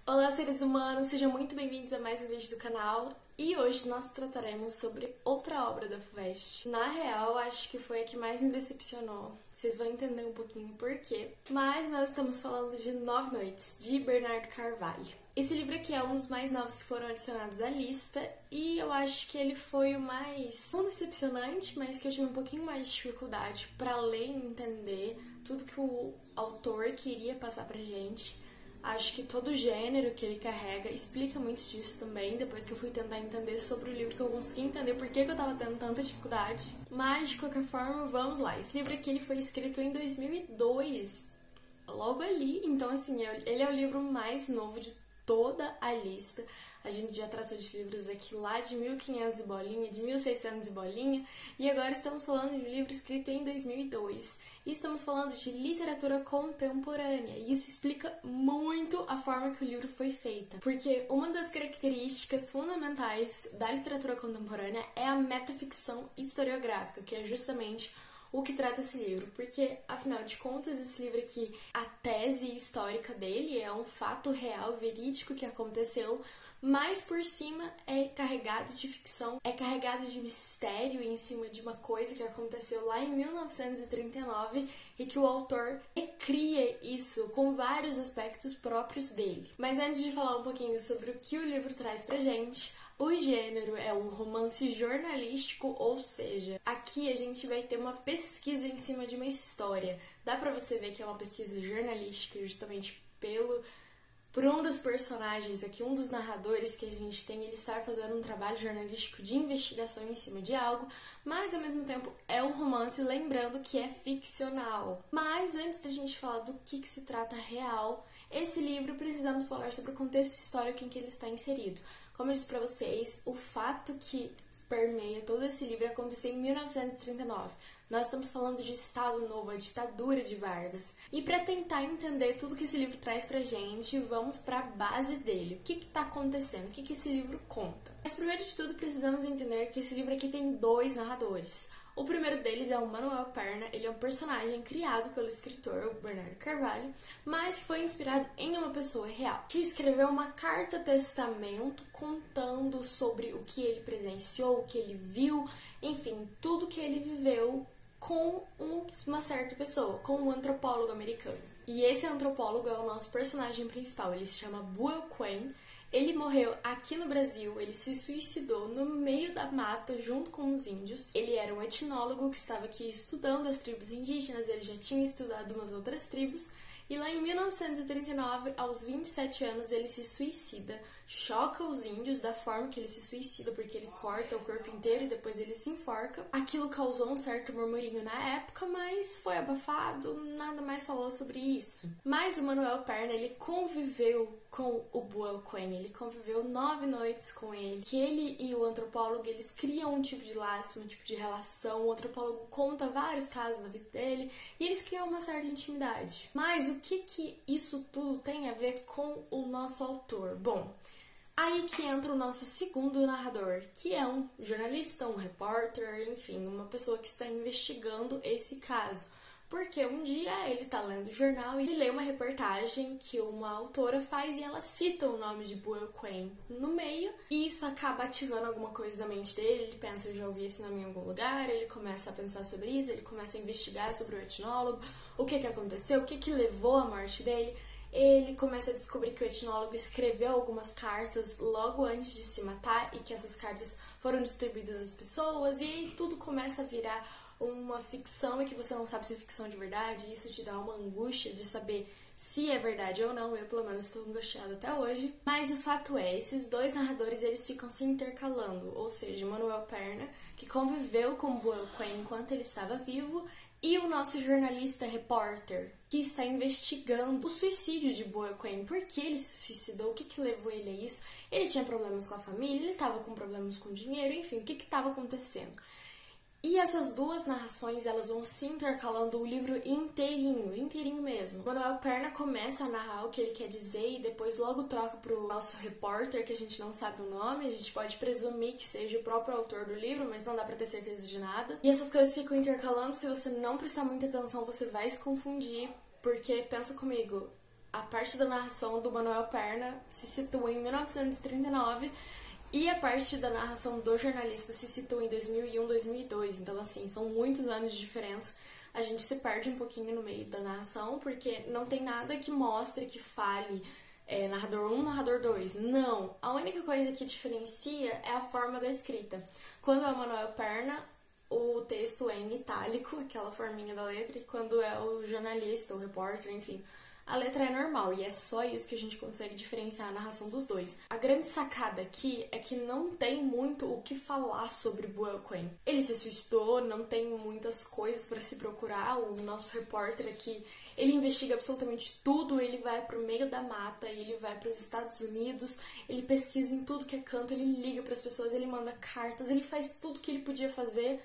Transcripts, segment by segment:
Olá, seres humanos, sejam muito bem-vindos a mais um vídeo do canal. E hoje nós trataremos sobre outra obra da FUVEST. Na real, acho que foi a que mais me decepcionou. Vocês vão entender um pouquinho por quê. Mas nós estamos falando de Nove Noites, de Bernardo Carvalho. Esse livro aqui é um dos mais novos que foram adicionados à lista. E eu acho que ele foi o mais, não decepcionante, mas que eu tive um pouquinho mais de dificuldade para ler e entender tudo que o autor queria passar pra gente. Acho que todo o gênero que ele carrega explica muito disso também, depois que eu fui tentar entender sobre o livro, que eu consegui entender por que eu tava tendo tanta dificuldade. Mas, de qualquer forma, vamos lá. Esse livro aqui ele foi escrito em 2002, logo ali. Então, assim, ele é o livro mais novo de toda a lista. A gente já tratou de livros aqui lá de 1500 e bolinha, de 1600 e bolinha, e agora estamos falando de um livro escrito em 2002. E estamos falando de literatura contemporânea, e isso explica muito a forma que o livro foi feita. Porque uma das características fundamentais da literatura contemporânea é a metaficção historiográfica, que é justamente o que trata esse livro, porque, afinal de contas, esse livro aqui, a tese histórica dele é um fato real, verídico que aconteceu, mas por cima é carregado de ficção, é carregado de mistério em cima de uma coisa que aconteceu lá em 1939 e que o autor recria isso com vários aspectos próprios dele. Mas antes de falar um pouquinho sobre o que o livro traz pra gente, o gênero é um romance jornalístico, ou seja, aqui a gente vai ter uma pesquisa em cima de uma história. Dá pra você ver que é uma pesquisa jornalística justamente por um dos personagens aqui, um dos narradores que a gente tem, ele estar fazendo um trabalho jornalístico de investigação em cima de algo, mas ao mesmo tempo é um romance, lembrando que é ficcional. Mas antes da gente falar do que se trata real, esse livro precisamos falar sobre o contexto histórico em que ele está inserido. Como eu disse pra vocês, o fato que permeia todo esse livro aconteceu em 1939. Nós estamos falando de Estado Novo, a ditadura de Vargas. E para tentar entender tudo que esse livro traz pra gente, vamos para a base dele. O que está acontecendo? O que esse livro conta? Mas primeiro de tudo, precisamos entender que esse livro aqui tem dois narradores. O primeiro deles é o Manuel Perna, ele é um personagem criado pelo escritor, o Bernardo Carvalho, mas que foi inspirado em uma pessoa real, que escreveu uma carta-testamento contando sobre o que ele presenciou, o que ele viu, enfim, tudo que ele viveu com uma certa pessoa, com um antropólogo americano. E esse antropólogo é o nosso personagem principal, ele se chama Buell Quinn. Ele morreu aqui no Brasil, ele se suicidou no meio da mata junto com os índios. Ele era um etnólogo que estava aqui estudando as tribos indígenas, ele já tinha estudado umas outras tribos. E lá em 1939, aos 27 anos, ele se suicida, choca os índios da forma que ele se suicida, porque ele corta o corpo inteiro e depois ele se enforca. Aquilo causou um certo murmurinho na época, mas foi abafado, nada mais falou sobre isso. Mas o Manuel Perna, ele conviveu com o Buell Quinn, ele conviveu 9 noites com ele, que ele e o antropólogo, eles criam um tipo de laço, um tipo de relação, o antropólogo conta vários casos da vida dele, e eles criam uma certa intimidade. Mas o que isso tudo tem a ver com o nosso autor? Bom, aí que entra o nosso segundo narrador, que é um jornalista, um repórter, enfim, uma pessoa que está investigando esse caso. Porque um dia ele tá lendo o jornal e ele lê uma reportagem que uma autora faz e ela cita o nome de Buell Quinn no meio, e isso acaba ativando alguma coisa da mente dele. Ele pensa, eu já ouvi esse nome em algum lugar, ele começa a pensar sobre isso, ele começa a investigar sobre o etnólogo, o que aconteceu, o que levou à morte dele. Ele começa a descobrir que o etnólogo escreveu algumas cartas logo antes de se matar e que essas cartas foram distribuídas às pessoas, e aí tudo começa a virar uma ficção e que você não sabe se é ficção de verdade, e isso te dá uma angústia de saber se é verdade ou não. Eu, pelo menos, estou angustiada até hoje. Mas o fato é, esses dois narradores, eles ficam se intercalando, ou seja, Manuel Perna, que conviveu com Buell Quinn enquanto ele estava vivo, e o nosso jornalista repórter, que está investigando o suicídio de Buell Quinn. Por que ele se suicidou? O que levou ele a isso? Ele tinha problemas com a família, ele estava com problemas com dinheiro, enfim, o que estava acontecendo? E essas duas narrações, elas vão se intercalando o livro inteirinho mesmo. Manuel Perna começa a narrar o que ele quer dizer e depois logo troca pro nosso repórter, que a gente não sabe o nome. A gente pode presumir que seja o próprio autor do livro, mas não dá pra ter certeza de nada. E essas coisas ficam intercalando, se você não prestar muita atenção, você vai se confundir, porque pensa comigo, a parte da narração do Manuel Perna se situa em 1939 e a parte da narração do jornalista se situa em 2001, 2002. Então, assim, são muitos anos de diferença. A gente se perde um pouquinho no meio da narração, porque não tem nada que mostre, que fale narrador 1, narrador 2. Não! A única coisa que diferencia é a forma da escrita. Quando é o Manuel Perna, o texto é em itálico, aquela forminha da letra, e quando é o jornalista, o repórter, enfim, a letra é normal, e é só isso que a gente consegue diferenciar a narração dos dois. A grande sacada aqui é que não tem muito o que falar sobre Buell Quinn. Ele se suicidou, não tem muitas coisas para se procurar. O nosso repórter aqui, ele investiga absolutamente tudo, ele vai pro meio da mata, ele vai para os Estados Unidos, ele pesquisa em tudo que é canto, ele liga para as pessoas, ele manda cartas, ele faz tudo que ele podia fazer,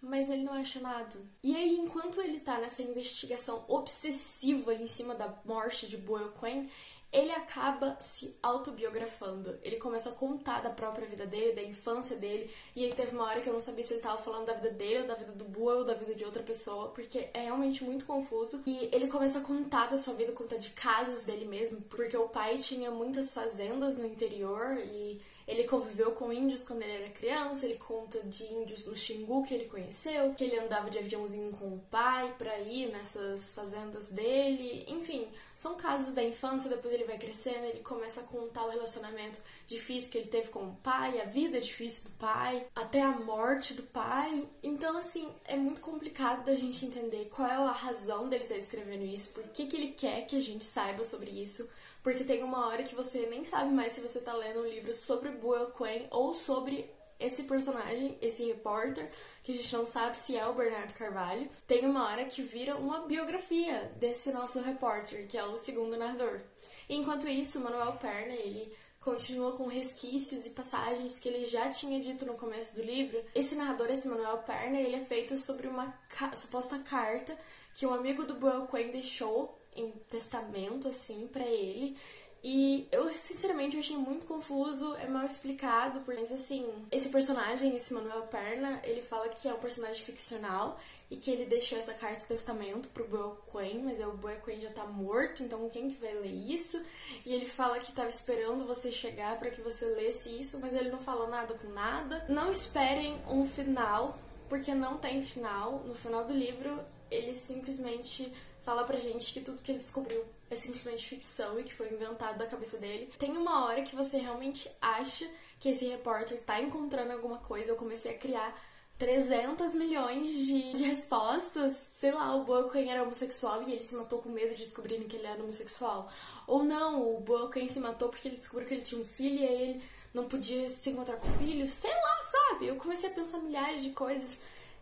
mas ele não acha nada. E aí, enquanto ele tá nessa investigação obsessiva em cima da morte de Buell Quinn, ele acaba se autobiografando. Ele começa a contar da própria vida dele, da infância dele, e aí teve uma hora que eu não sabia se ele tava falando da vida dele, ou da vida do Buell, ou da vida de outra pessoa, porque é realmente muito confuso. E ele começa a contar da sua vida, contar de casos dele mesmo, porque o pai tinha muitas fazendas no interior, e ele conviveu com índios quando ele era criança. Ele conta de índios no Xingu que ele conheceu, que ele andava de aviãozinho com o pai pra ir nessas fazendas dele. Enfim, são casos da infância. Depois ele vai crescendo, ele começa a contar o relacionamento difícil que ele teve com o pai, a vida difícil do pai, até a morte do pai. Então, assim, é muito complicado da gente entender qual é a razão dele estar escrevendo isso, por que ele quer que a gente saiba sobre isso. Porque tem uma hora que você nem sabe mais se você tá lendo um livro sobre Buell Quinn ou sobre esse personagem, esse repórter, que a gente não sabe se é o Bernardo Carvalho. Tem uma hora que vira uma biografia desse nosso repórter, que é o segundo narrador. Enquanto isso, Manuel Perna, ele continua com resquícios e passagens que ele já tinha dito no começo do livro. Esse narrador, esse Manuel Perna, ele é feito sobre uma suposta carta que um amigo do Buell Quinn deixou em testamento, assim, pra ele. E eu, sinceramente, eu achei muito confuso, é mal explicado, mas, assim, esse personagem, esse Manuel Perna, ele fala que é um personagem ficcional e que ele deixou essa carta de testamento pro Buell Quinn, mas o Buell Quinn já tá morto, então quem que vai ler isso? E ele fala que tava esperando você chegar pra que você lesse isso, mas ele não falou nada com nada. Não esperem um final, porque não tem final. No final do livro, ele simplesmente fala pra gente que tudo que ele descobriu é simplesmente ficção e que foi inventado da cabeça dele. Tem uma hora que você realmente acha que esse repórter tá encontrando alguma coisa. Eu comecei a criar 300 milhões de respostas. Sei lá, o Buell Quinn era homossexual e ele se matou com medo de descobrirem que ele era homossexual. Ou não, o Buell Quinn se matou porque ele descobriu que ele tinha um filho e aí ele não podia se encontrar com o filho. Sei lá, sabe? Eu comecei a pensar milhares de coisas.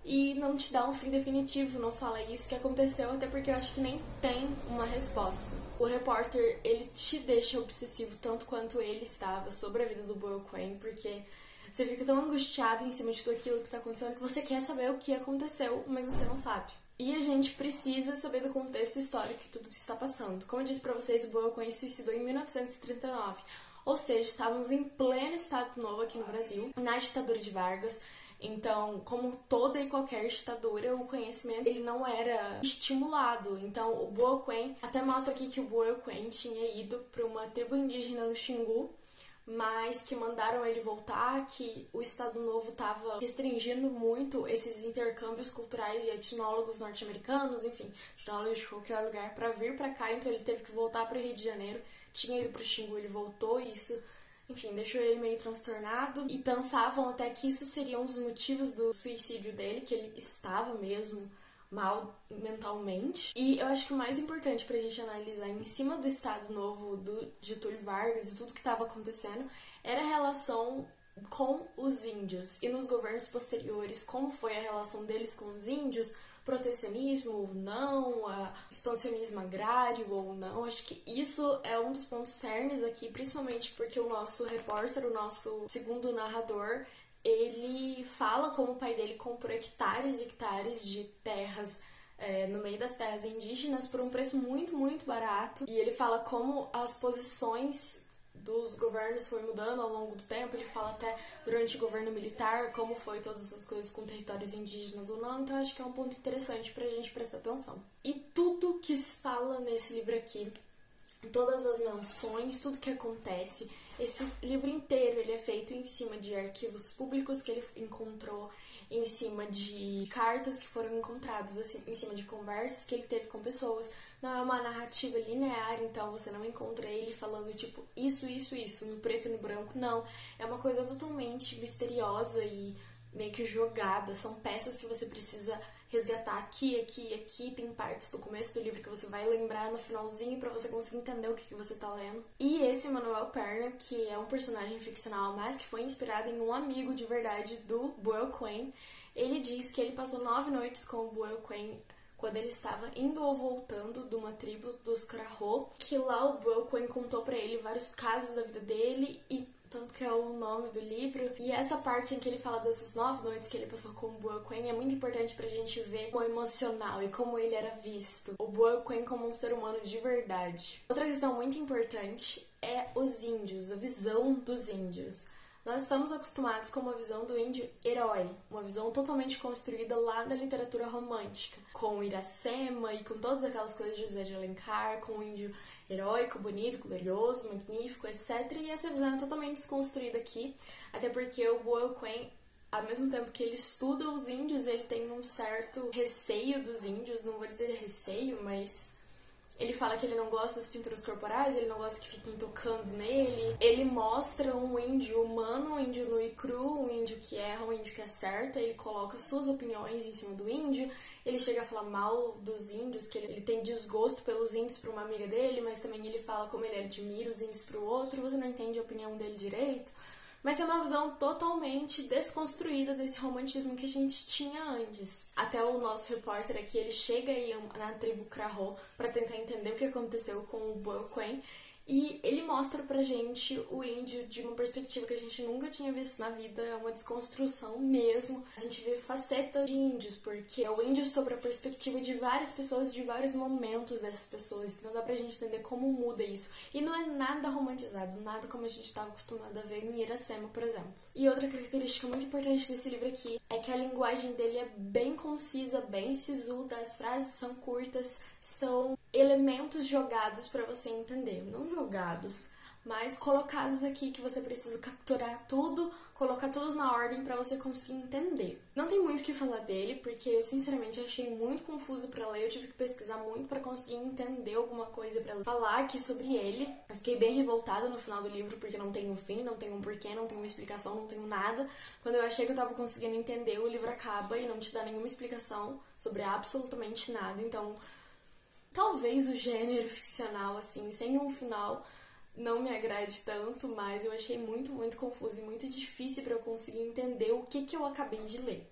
E não te dá um fim definitivo, não fala isso que aconteceu, até porque eu acho que nem tem uma resposta. O repórter, ele te deixa obsessivo tanto quanto ele estava sobre a vida do Buell Quinn, porque você fica tão angustiado em cima de tudo aquilo que tá acontecendo que você quer saber o que aconteceu, mas você não sabe. E a gente precisa saber do contexto histórico que tudo está passando. Como eu disse pra vocês, o Buell Quinn se suicidou em 1939, ou seja, estávamos em pleno Estado Novo aqui no Brasil, na ditadura de Vargas. Então, como toda e qualquer ditadura, o conhecimento ele não era estimulado. Então, o Buell Quinn, até mostra aqui que o Buell Quinn tinha ido para uma tribo indígena no Xingu, mas que mandaram ele voltar, que o Estado Novo estava restringindo muito esses intercâmbios culturais de etnólogos norte-americanos, enfim, etnólogos de qualquer lugar, para vir para cá. Então, ele teve que voltar para o Rio de Janeiro. Tinha ido para o Xingu, ele voltou, e isso, enfim, deixou ele meio transtornado. E pensavam até que isso seria um dos motivos do suicídio dele, que ele estava mesmo mal mentalmente. E eu acho que o mais importante pra gente analisar em cima do Estado Novo do Getúlio Vargas e tudo que estava acontecendo era a relação com os índios. E nos governos posteriores, como foi a relação deles com os índios, protecionismo ou não, expansionismo agrário ou não. Acho que isso é um dos pontos cernes aqui, principalmente porque o nosso repórter, o nosso segundo narrador, ele fala como o pai dele comprou hectares e hectares de terras no meio das terras indígenas por um preço muito, muito barato. E ele fala como as posições dos governos foi mudando ao longo do tempo. Ele fala até durante o governo militar como foi todas essas coisas com territórios indígenas ou não. Então acho que é um ponto interessante pra gente prestar atenção. E tudo que se fala nesse livro aqui todas as menções, tudo que acontece. Esse livro inteiro ele é feito em cima de arquivos públicos que ele encontrou, em cima de cartas que foram encontradas, assim, em cima de conversas que ele teve com pessoas. Não é uma narrativa linear, então você não encontra ele falando tipo isso, no preto e no branco, não. É uma coisa totalmente misteriosa e meio que jogada. São peças que você precisa resgatar aqui. Tem partes do começo do livro que você vai lembrar no finalzinho pra você conseguir entender o que você tá lendo. E esse Manuel Perna, que é um personagem ficcional, mas que foi inspirado em um amigo de verdade do Buell Quinn, ele diz que ele passou 9 noites com o Buell Quinn quando ele estava indo ou voltando de uma tribo dos Krahô, que lá o Buell Quinn contou pra ele vários casos da vida dele, e tanto que é o nome do livro. E essa parte em que ele fala dessas 9 noites que ele passou com o Buell Quinn é muito importante pra gente ver o emocional e como ele era visto. O Buell Quinn como um ser humano de verdade. Outra questão muito importante é os índios, a visão dos índios. Nós estamos acostumados com uma visão do índio herói, uma visão totalmente construída lá da literatura romântica, com Iracema e com todas aquelas coisas de José de Alencar, com o índio heróico, bonito, glorioso, magnífico, etc. E essa visão é totalmente desconstruída aqui, até porque o Buell Quinn, ao mesmo tempo que ele estuda os índios, ele tem um certo receio dos índios, não vou dizer receio, mas ele fala que ele não gosta das pinturas corporais, ele não gosta que fiquem tocando nele. Ele mostra um índio humano, um índio nu e cru, um índio que erra, um índio que acerta. Ele coloca suas opiniões em cima do índio. Ele chega a falar mal dos índios, que ele tem desgosto pelos índios para uma amiga dele, mas também ele fala como ele admira os índios para o outro. Você não entende a opinião dele direito. Mas é uma visão totalmente desconstruída desse romantismo que a gente tinha antes. Até o nosso repórter aqui, ele chega aí na tribo Krahô para tentar entender o que aconteceu com o Buell Quinn, e ele mostra pra gente o índio de uma perspectiva que a gente nunca tinha visto na vida. É uma desconstrução mesmo. A gente vê facetas de índios, porque é o índio sobre a perspectiva de várias pessoas, de vários momentos dessas pessoas. Então dá pra gente entender como muda isso. E não é nada romantizado, nada como a gente estava acostumado a ver em Iracema, por exemplo. E outra característica muito importante desse livro aqui é que a linguagem dele é bem concisa, bem sisuda, as frases são curtas, são elementos jogados para você entender. Não jogados, mas colocados aqui que você precisa capturar tudo, colocar tudo na ordem para você conseguir entender. Não tem muito o que falar dele, porque eu sinceramente achei muito confuso para ler, eu tive que pesquisar muito para conseguir entender alguma coisa para falar aqui sobre ele. Eu fiquei bem revoltada no final do livro, porque não tem um fim, não tem um porquê, não tem uma explicação, não tem nada. Quando eu achei que eu tava conseguindo entender, o livro acaba e não te dá nenhuma explicação sobre absolutamente nada. Então, talvez o gênero ficcional, assim, sem um final, não me agrade tanto, mas eu achei muito confuso e muito difícil para eu conseguir entender o que eu acabei de ler.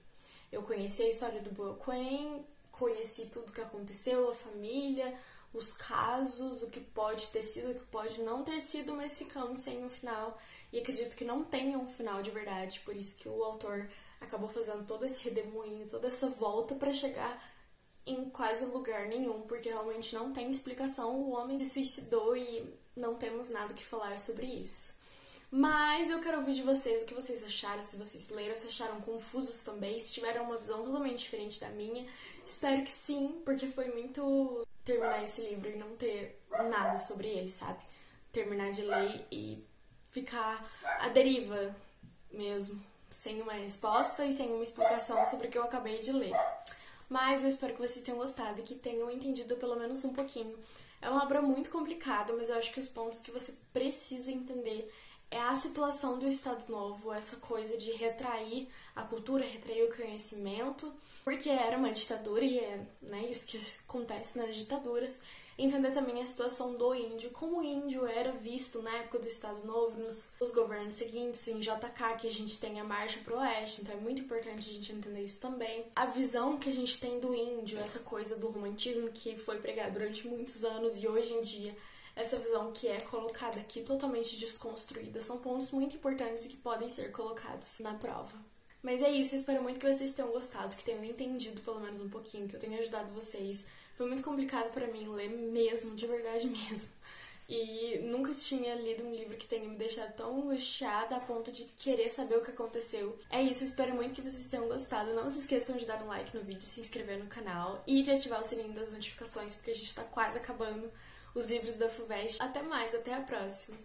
Eu conheci a história do Buell Quinn, conheci tudo o que aconteceu, a família, os casos, o que pode ter sido, o que pode não ter sido, mas ficamos sem um final. E acredito que não tenha um final de verdade, por isso que o autor acabou fazendo todo esse redemoinho, toda essa volta para chegar em quase lugar nenhum, porque realmente não tem explicação. O homem se suicidou e não temos nada que falar sobre isso. Mas eu quero ouvir de vocês o que vocês acharam, se vocês leram, se acharam confusos também, se tiveram uma visão totalmente diferente da minha. Espero que sim, porque foi muito terminar esse livro e não ter nada sobre ele, sabe? Terminar de ler e ficar à deriva mesmo, sem uma resposta e sem uma explicação sobre o que eu acabei de ler. Mas eu espero que vocês tenham gostado e que tenham entendido pelo menos um pouquinho. É uma obra muito complicada, mas eu acho que os pontos que você precisa entender é a situação do Estado Novo, essa coisa de retrair a cultura, retrair o conhecimento, porque era uma ditadura e é, né, isso que acontece nas ditaduras. Entender também a situação do índio, como o índio era visto na época do Estado Novo, nos governos seguintes, em JK, que a gente tem a marcha pro oeste, então é muito importante a gente entender isso também. A visão que a gente tem do índio, essa coisa do romantismo que foi pregado durante muitos anos e hoje em dia, essa visão que é colocada aqui totalmente desconstruída, são pontos muito importantes e que podem ser colocados na prova. Mas é isso, eu espero muito que vocês tenham gostado, que tenham entendido pelo menos um pouquinho, que eu tenha ajudado vocês. Foi muito complicado pra mim ler mesmo, de verdade mesmo. E nunca tinha lido um livro que tenha me deixado tão angustiada a ponto de querer saber o que aconteceu. É isso, eu espero muito que vocês tenham gostado. Não se esqueçam de dar um like no vídeo, se inscrever no canal e de ativar o sininho das notificações, porque a gente tá quase acabando os livros da FUVEST. Até mais, até a próxima!